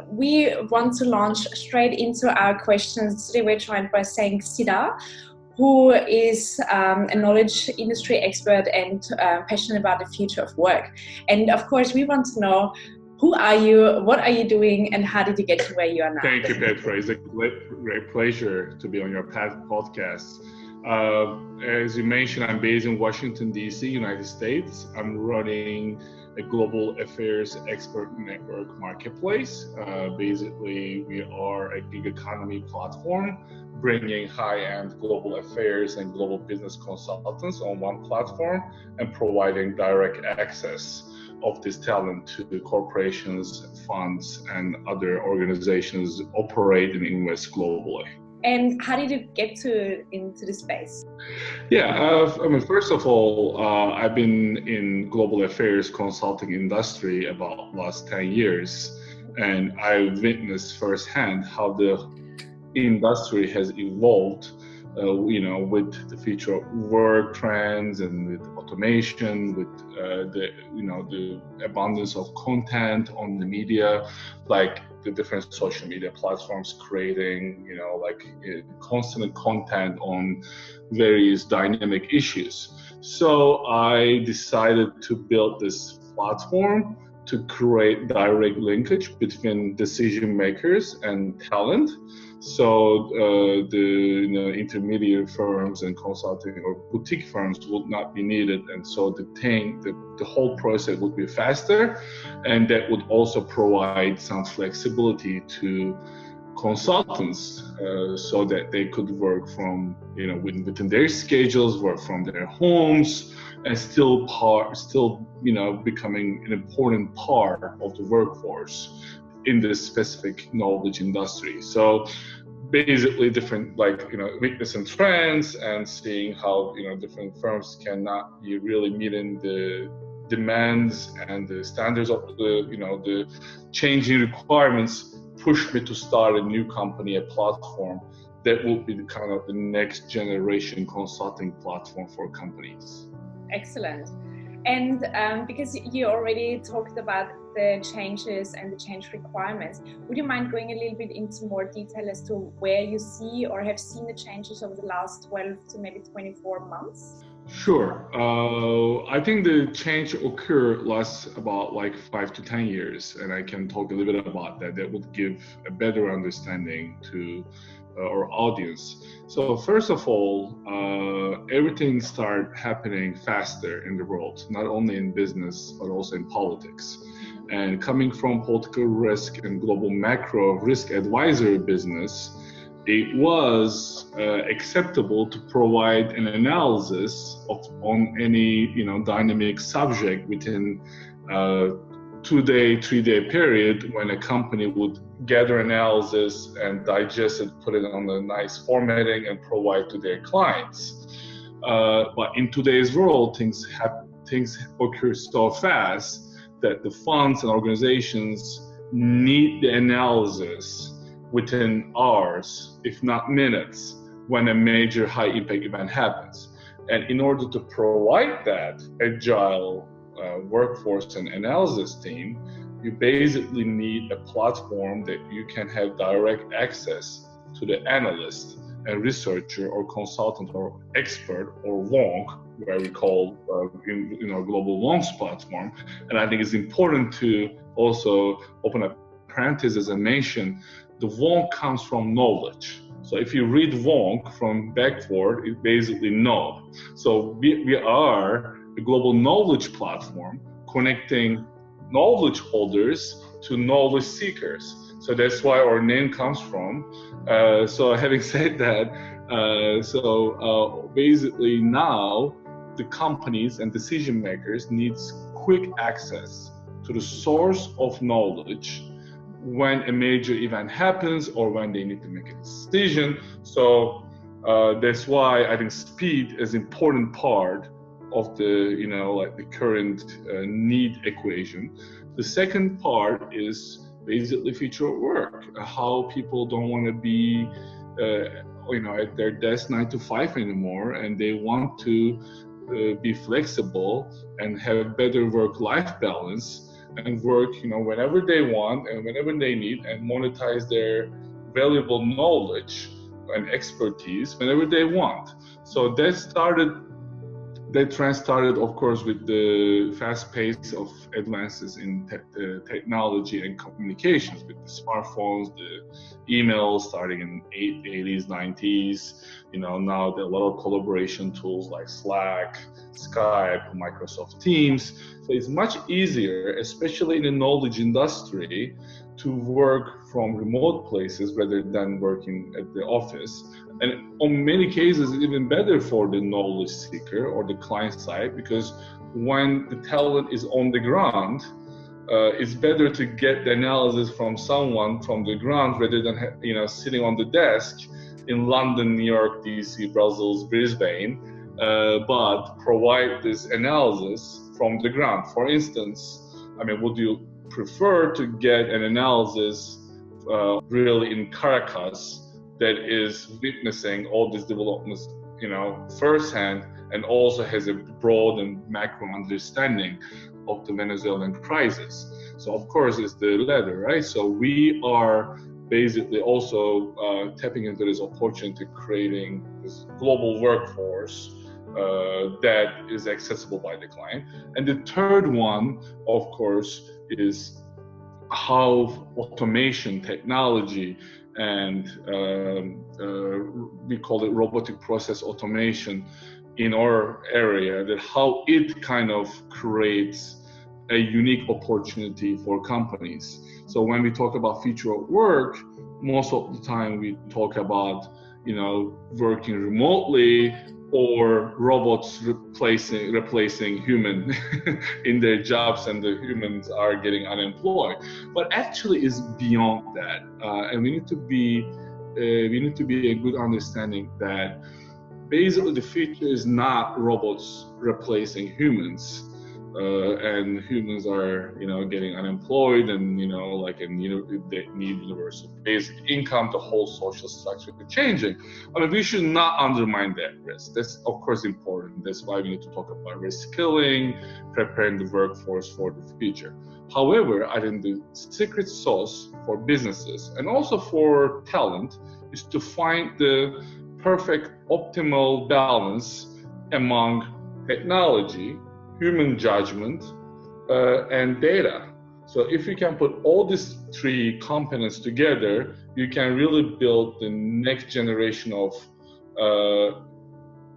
We want to launch straight into our questions. Today we're joined by Cenk Sidar, who is a knowledge industry expert and passionate about the future of work. And of course, we want to know, who are you, what are you doing, and how did you get to where you are now? Thank you, Petra. It's a great pleasure to be on your podcast. As you mentioned, I'm based in Washington, D.C., United States. I'm running a global affairs expert network marketplace. Basically, we are a gig economy platform bringing high-end global affairs and global business consultants on one platform and providing direct access of this talent to the corporations, funds, and other organizations operate and invest globally. And how did you get into this space? Yeah, first of all, I've been in global affairs consulting industry about last 10 years, and I witnessed firsthand how the industry has evolved, with the future of work trends and with automation, with the abundance of content on the media, like the different social media platforms creating, constant content on various dynamic issues. So I decided to build this platform to create direct linkage between decision makers and talent. So the intermediate firms and consulting or boutique firms would not be needed, and so the whole process would be faster, and that would also provide some flexibility to consultants so that they could work from within their schedules, work from their homes, and still becoming an important part of the workforce in this specific knowledge industry. So basically different weakness and trends, and seeing how different firms cannot be really meeting the demands and the standards of the changing requirements pushed me to start a new company, a platform that will be the next generation consulting platform for companies. Excellent. And because you already talked about the changes and the change requirements, would you mind going a little bit into more detail as to where you see or have seen the changes over the last 12 to maybe 24 months? Sure. I think the change occurred last about 5 to 10 years, and I can talk a little bit about that. That would give a better understanding to our audience. So first of all, everything started happening faster in the world, not only in business, but also in politics. And coming from political risk and global macro risk advisory business, it was acceptable to provide an analysis on any dynamic subject within 2-day, 3-day period, when a company would gather analysis and digest it, put it on a nice formatting, and provide to their clients. But in today's world, things occur so fast that the funds and organizations need the analysis within hours, if not minutes, when a major high impact event happens. And in order to provide that agile workforce and analysis team, you basically need a platform that you can have direct access to the analyst and researcher or consultant or expert or wonk, where we call in our global wonks platform. And I think it's important to also open a parenthesis, as I mentioned, the wonk comes from knowledge. So if you read wonk from backward, it basically know. So we are a global knowledge platform connecting knowledge holders to knowledge seekers. So that's why our name comes from. So having said that, basically now the companies and decision makers needs quick access to the source of knowledge when a major event happens or when they need to make a decision. So that's why I think speed is an important part of the the current need equation. The second part is basically future of work, how people don't want to be at their desk 9 to 5 anymore, and they want to be flexible and have better work-life balance. and work, whenever they want and whenever they need, and monetize their valuable knowledge and expertise whenever they want. So that trend started, of course, with the fast pace of advances in technology and communications, with the smartphones, the emails starting in 80s, 90s. Now there are a lot of collaboration tools like Slack, Skype, Microsoft Teams. So it's much easier, especially in the knowledge industry, to work from remote places rather than working at the office. And on many cases, it's even better for the knowledge seeker or the client side, because when the talent is on the ground, it's better to get the analysis from someone from the ground rather than sitting on the desk in London, New York, DC, Brussels, Brisbane, but provide this analysis from the ground. For instance, would you prefer to get an analysis really in Caracas that is witnessing all these developments, firsthand, and also has a broad and macro understanding of the Venezuelan crisis? So of course it's the latter, right? So we are basically also tapping into this opportunity, creating this global workforce that is accessible by the client. And the third one, of course, is how automation, technology, and we call it robotic process automation in our area, that how it kind of creates a unique opportunity for companies. So when we talk about future of work, most of the time we talk about, working remotely or robots replacing human in their jobs, and the humans are getting unemployed. But actually it's beyond that, and we need to be a good understanding that basically the future is not robots replacing humans, and humans are getting unemployed, and they need universal basic income. The whole social structure is changing. We should not undermine that risk. That's of course important. That's why we need to talk about reskilling, preparing the workforce for the future. However, I think the secret sauce for businesses and also for talent is to find the perfect optimal balance among technology, human judgment, and data. So if you can put all these three components together, you can really build the next generation of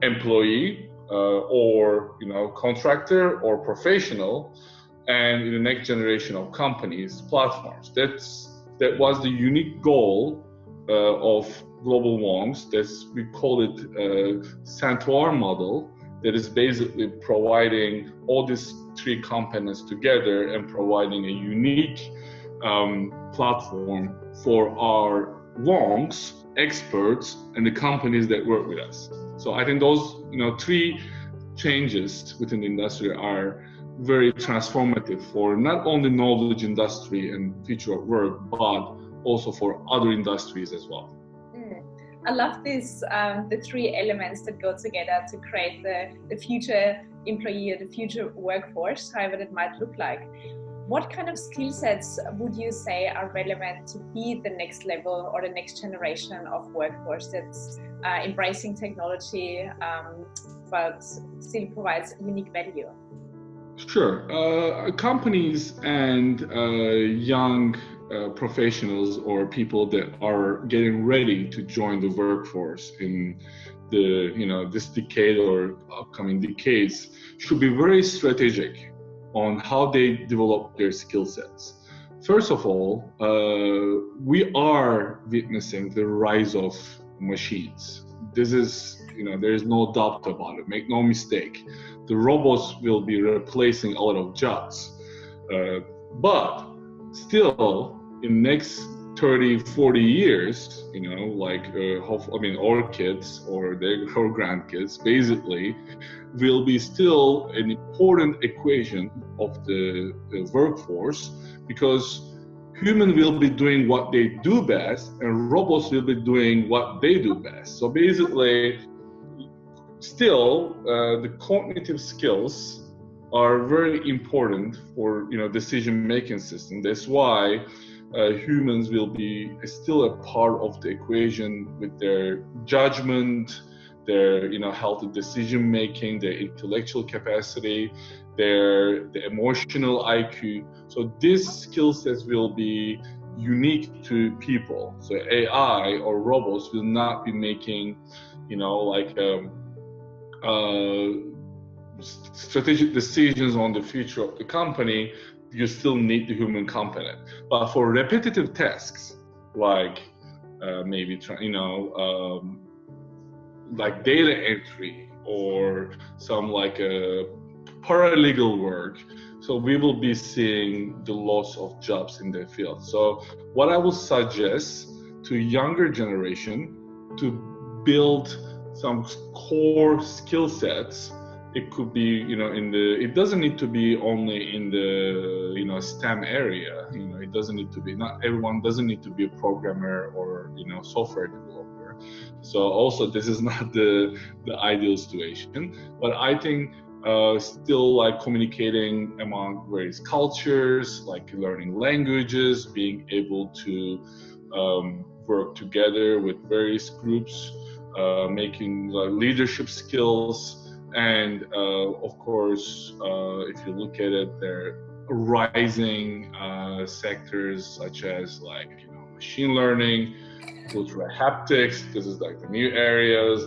employee or contractor or professional, and the next generation of companies, platforms. That was the unique goal of Global WOMs. We call it Centaur model, that is basically providing all these three components together and providing a unique platform for our WOMs, experts, and the companies that work with us. So I think those three changes within the industry are very transformative for not only knowledge industry and future of work, but also for other industries as well. I love this, the three elements that go together to create the future employee or the future workforce, however that might look like. What kind of skill sets would you say are relevant to be the next level or the next generation of workforce that's embracing technology, but still provides unique value? Sure. Companies and young professionals or people that are getting ready to join the workforce in this decade or upcoming decades should be very strategic on how they develop their skill sets. First of all, we are witnessing the rise of machines. This is, there is no doubt about it. Make no mistake. The robots will be replacing a lot of jobs. But still, in next 30, 40 years, our kids or their grandkids basically will be still an important equation of the workforce, because humans will be doing what they do best and robots will be doing what they do best. So basically, still, the cognitive skills are very important for decision-making system. That's why humans will be still a part of the equation with their judgment, their healthy decision making, their intellectual capacity, the emotional IQ. So these skill sets will be unique to people. So AI or robots will not be making strategic decisions on the future of the company. You still need the human component. But for repetitive tasks, like maybe like data entry or some paralegal work, so we will be seeing the loss of jobs in the field. So what I will suggest to younger generation to build some core skill sets. It could be, it doesn't need to be only in the, STEM area. It doesn't need to be, not everyone doesn't need to be a programmer or, software developer. So also this is not the ideal situation, but I think still like communicating among various cultures, like learning languages, being able to work together with various groups, making leadership skills. And of course, if you look at it, there are rising sectors such as machine learning, ultra haptics. This is like the new areas,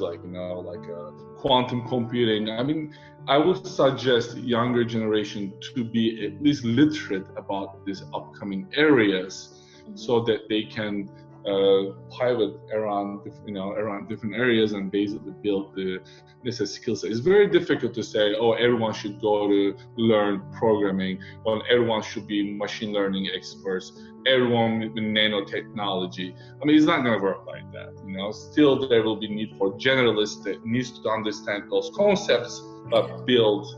quantum computing. I mean, I would suggest younger generation to be at least literate about these upcoming areas, so that they can pivot around different areas and basically build the necessary skill set. It's very difficult to say, oh, everyone should go to learn programming, or everyone should be machine learning experts, everyone with nanotechnology. I mean, it's not going to work like that. Still there will be need for generalists that needs to understand those concepts, but build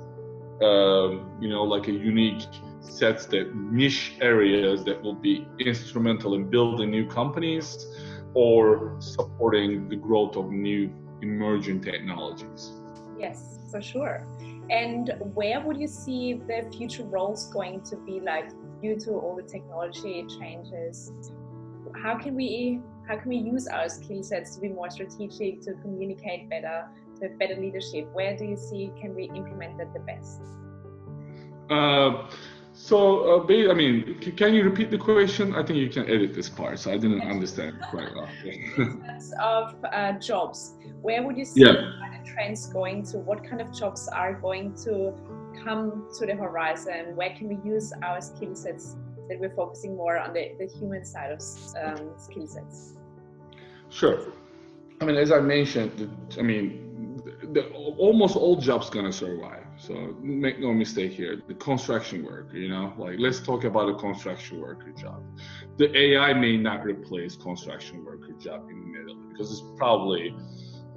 like a unique sets, that niche areas that will be instrumental in building new companies or supporting the growth of new emerging technologies. Yes, for sure. And where would you see the future roles going to be like due to all the technology changes? How can we use our skill sets to be more strategic, to communicate better, to have better leadership? Where do you see can we implement that the best? I mean, can you repeat the question? I think you can edit this part, so I didn't understand it quite well. In terms of jobs, where would you see the trends going to? What kind of jobs are going to come to the horizon? Where can we use our skill sets that we're focusing more on the human side of skill sets? Sure. I mean, as I mentioned, almost all jobs gonna survive. So make no mistake here. The construction worker, let's talk about a construction worker job. The AI may not replace construction worker job immediately, because it's probably,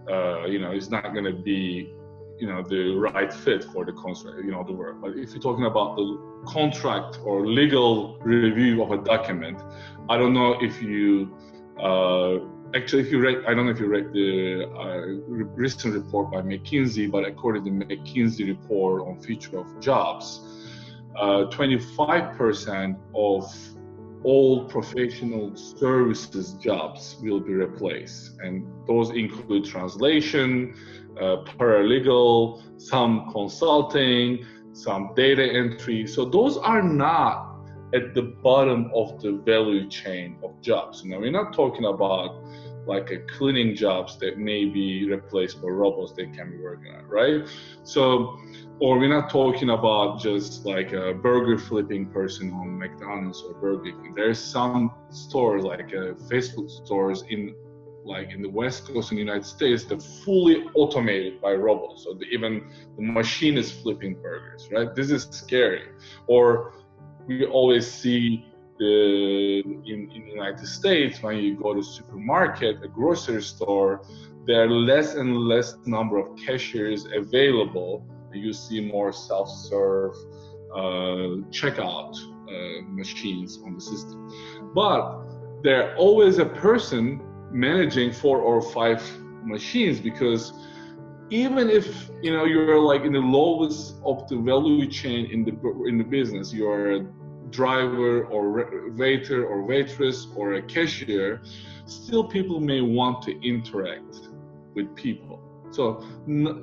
it's not gonna be, the right fit for the contract, the work. But if you're talking about the contract or legal review of a document, I don't know if you. Actually, I don't know if you read the recent report by McKinsey, but according to the McKinsey report on future of jobs, 25% of all professional services jobs will be replaced. And those include translation, paralegal, some consulting, some data entry. So those are not at the bottom of the value chain of jobs. We're not talking about like a cleaning jobs that may be replaced by robots that can be working on, right? So, or we're not talking about just like a burger flipping person on McDonald's or Burger King. There's some stores like Facebook stores in the West Coast in the United States that fully automated by robots. So even the machine is flipping burgers, right? This is scary. Or we always see in the United States, when you go to supermarket, a grocery store, there are less and less number of cashiers available. You see more self-serve checkout machines on the system. But there's always a person managing 4 or 5 machines, because even if you're like in the lowest of the value chain in the business, you're a driver or waiter or waitress or a cashier, still people may want to interact with people. So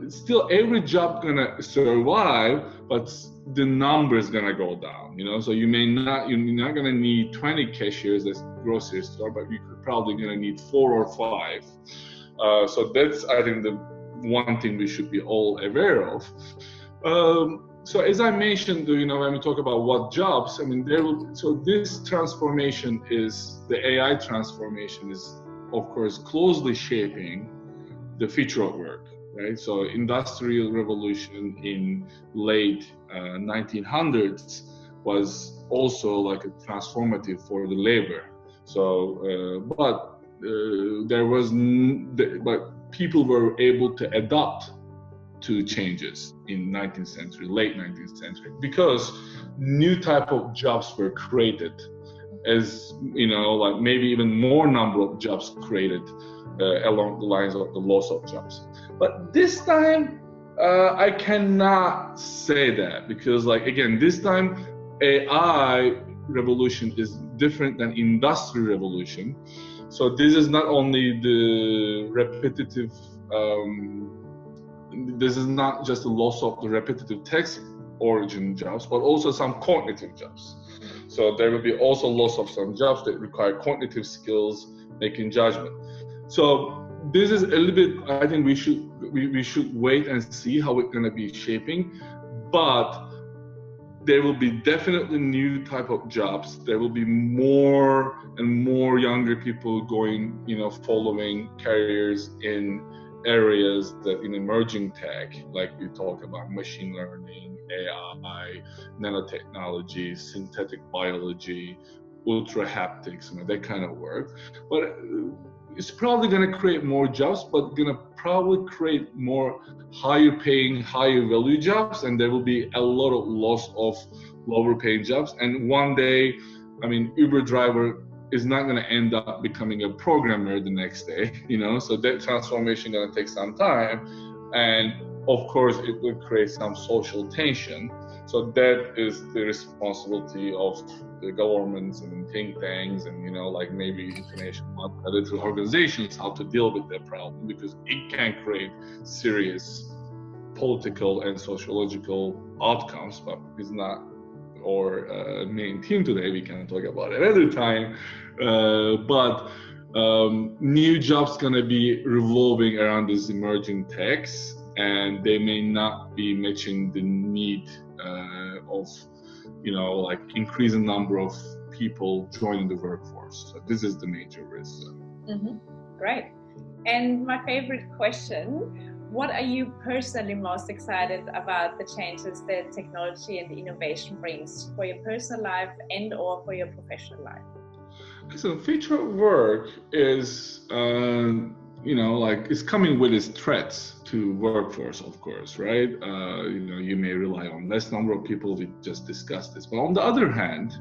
still every job gonna survive, but the number is gonna go down. So you're not gonna need 20 cashiers at grocery store, but you're probably gonna need 4 or 5. So that's, I think, the one thing we should be all aware of. So as I mentioned, when we talk about what jobs, I mean, so this transformation the AI transformation is, of course, closely shaping the future of work, right? So industrial revolution in late 1900s was also like a transformative for the labor. So, but people were able to adapt to changes in 19th century, late 19th century, because new type of jobs were created, as like maybe even more number of jobs created along the lines of the loss of jobs. But this time, I cannot say that, because again, this time AI revolution is different than industrial revolution. So this is not only the repetitive, this is not just the loss of the repetitive text origin jobs, but also some cognitive jobs. So there will be also loss of some jobs that require cognitive skills, making judgment. So this is a little bit, I think we should wait and see how it's going to be shaping, but there will be definitely new type of jobs. There will be more and more younger people going, following careers in areas that in emerging tech, like we talk about machine learning, AI, nanotechnology, synthetic biology, ultra haptics, that kind of work. But it's probably going to create more jobs, but going to probably create more higher paying, higher value jobs, and there will be a lot of loss of lower paying jobs. And one day, I mean, Uber driver is not going to end up becoming a programmer the next day, so that transformation is going to take some time, and of course it will create some social tension. So that is the responsibility of the governments and think tanks and like maybe international monetary organizations, how to deal with that problem, because it can create serious political and sociological outcomes, but it's not our main theme today. We can talk about it another time. But new jobs gonna be revolving around these emerging techs, and they may not be matching the need of increasing number of people joining the workforce. So this is the major risk. Great. And my favorite question, what are you personally most excited about the changes that technology and innovation brings for your personal life and or for your professional life? So future of work is, it's coming with its threats to workforce, of course, right? You may rely on less number of people. We just discussed this. But on the other hand,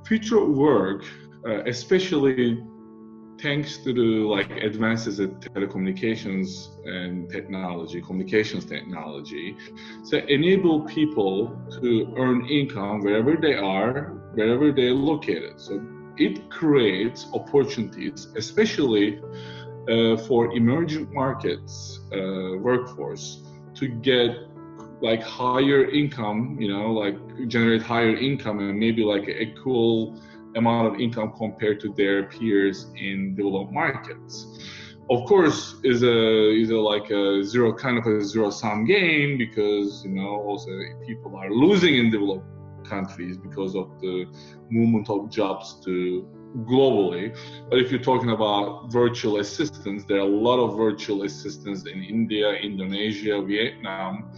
future of work, especially thanks to the advances in telecommunications and communications technology, so enable people to earn income wherever they are, wherever they're located. So it creates opportunities, especially for emerging markets workforce, to get higher income, generate higher income, and maybe a cool amount of income compared to their peers in developed markets. Of course, is a zero-sum game, because also people are losing in developed countries because of the movement of jobs to globally. But if you're talking about virtual assistants, there are a lot of virtual assistants in India, Indonesia, Vietnam,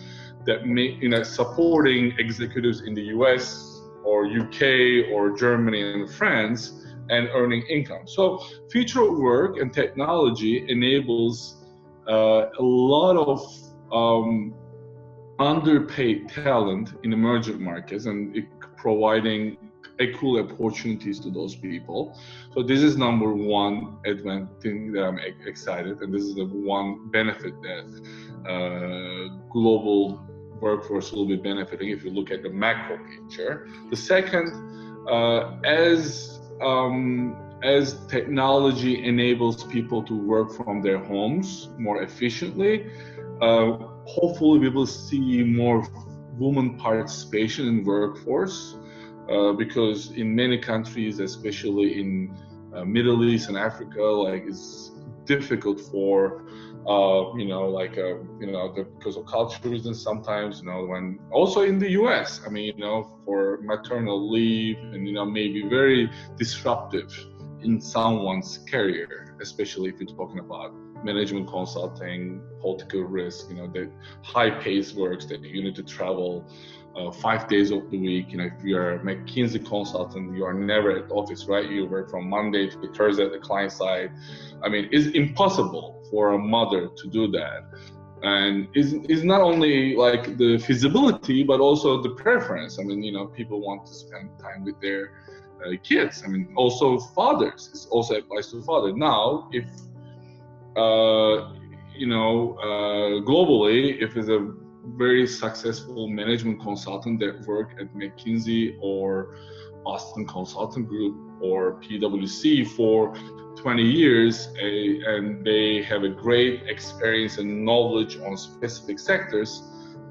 that supporting executives in the US or UK or Germany and France, and earning income. So future of work and technology enables a lot of underpaid talent in emerging markets, and providing equal opportunities to those people. So this is number one thing that I'm excited, and this is the one benefit that global workforce will be benefiting if you look at the macro picture. The second, as technology enables people to work from their homes more efficiently, hopefully we will see more women participation in workforce, because in many countries, especially in Middle East and Africa, like it's difficult for because of cultural reasons sometimes, when also in the US, I mean, for maternal leave, and maybe very disruptive in someone's career, especially if you're talking about management consulting, political risk, the high-paced works that you need to travel 5 days of the week. If you're a McKinsey consultant, you are never at the office, right? You work from Monday to Thursday at the client side. I mean, it's impossible for a mother to do that. And it's not only like the feasibility, but also the preference. I mean, people want to spend time with their kids. I mean, also fathers. It also applies to fathers. Now, if globally, if it's a very successful management consultant that work at McKinsey or Boston Consulting Group or PwC for 20 years, and they have a great experience and knowledge on specific sectors,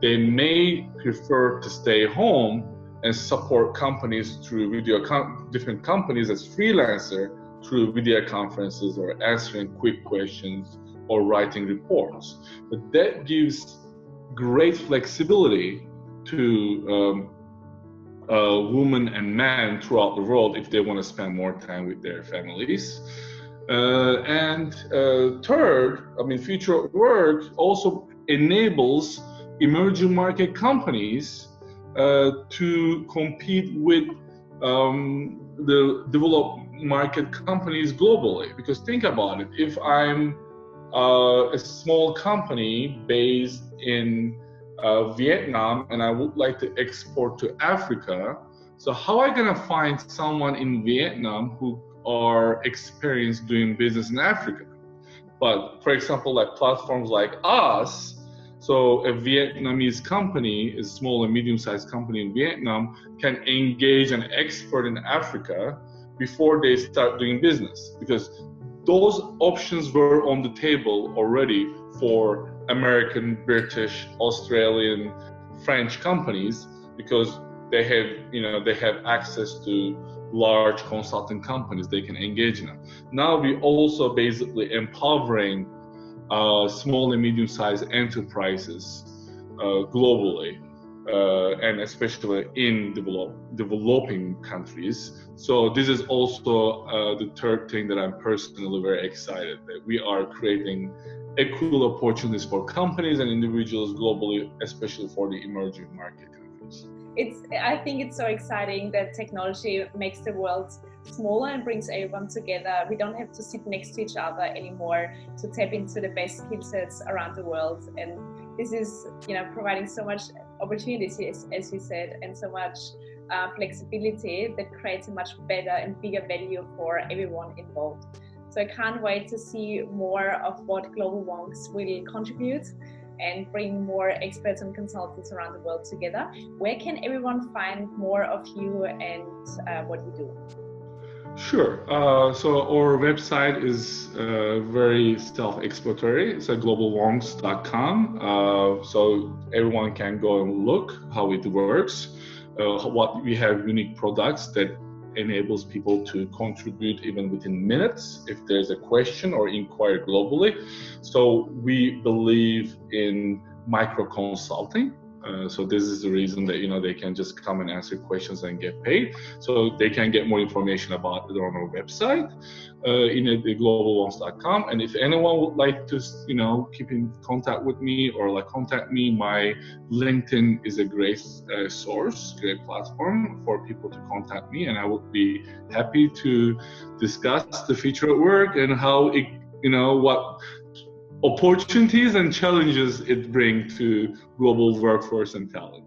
they may prefer to stay home and support companies through different companies as freelancer through video conferences or answering quick questions or writing reports. But that gives great flexibility to women and men throughout the world if they want to spend more time with their families. And third, I mean, future of work also enables emerging market companies to compete with the developed market companies globally. Because think about it, if I'm a small company based in Vietnam and I would like to export to Africa, so how am I going to find someone in Vietnam who are experienced doing business in Africa? But for example, like platforms like us, so a Vietnamese company, a small and medium-sized company in Vietnam, can engage an expert in Africa before they start doing business, because those options were on the table already for American, British, Australian, French companies, because they have access to large consulting companies they can engage in. Now we also basically empowering small and medium-sized enterprises globally, and especially in developing countries. So this is also the third thing that I'm personally very excited that we are creating equal opportunities for companies and individuals globally, especially for the emerging market countries. I think it's so exciting that technology makes the world smaller and brings everyone together. We don't have to sit next to each other anymore to tap into the best skill sets around the world. And this is, providing so much opportunities, as you said, and so much flexibility that creates a much better and bigger value for everyone involved. So I can't wait to see more of what Global Wonks will contribute and bring more experts and consultants around the world together. Where can everyone find more of you and what you do? Sure. So our website is very self-explanatory. It's at globalwonks.com. So everyone can go and look how it works. What we have unique products that enables people to contribute even within minutes if there's a question or inquiry globally. So we believe in micro consulting. So this is the reason that they can just come and answer questions and get paid. So they can get more information about it on our website, in globalwonks.com. And if anyone would like to keep in contact with me or contact me, my LinkedIn is a great source, great platform for people to contact me, and I would be happy to discuss the future at work and how it, what opportunities and challenges it brings to global workforce and talent.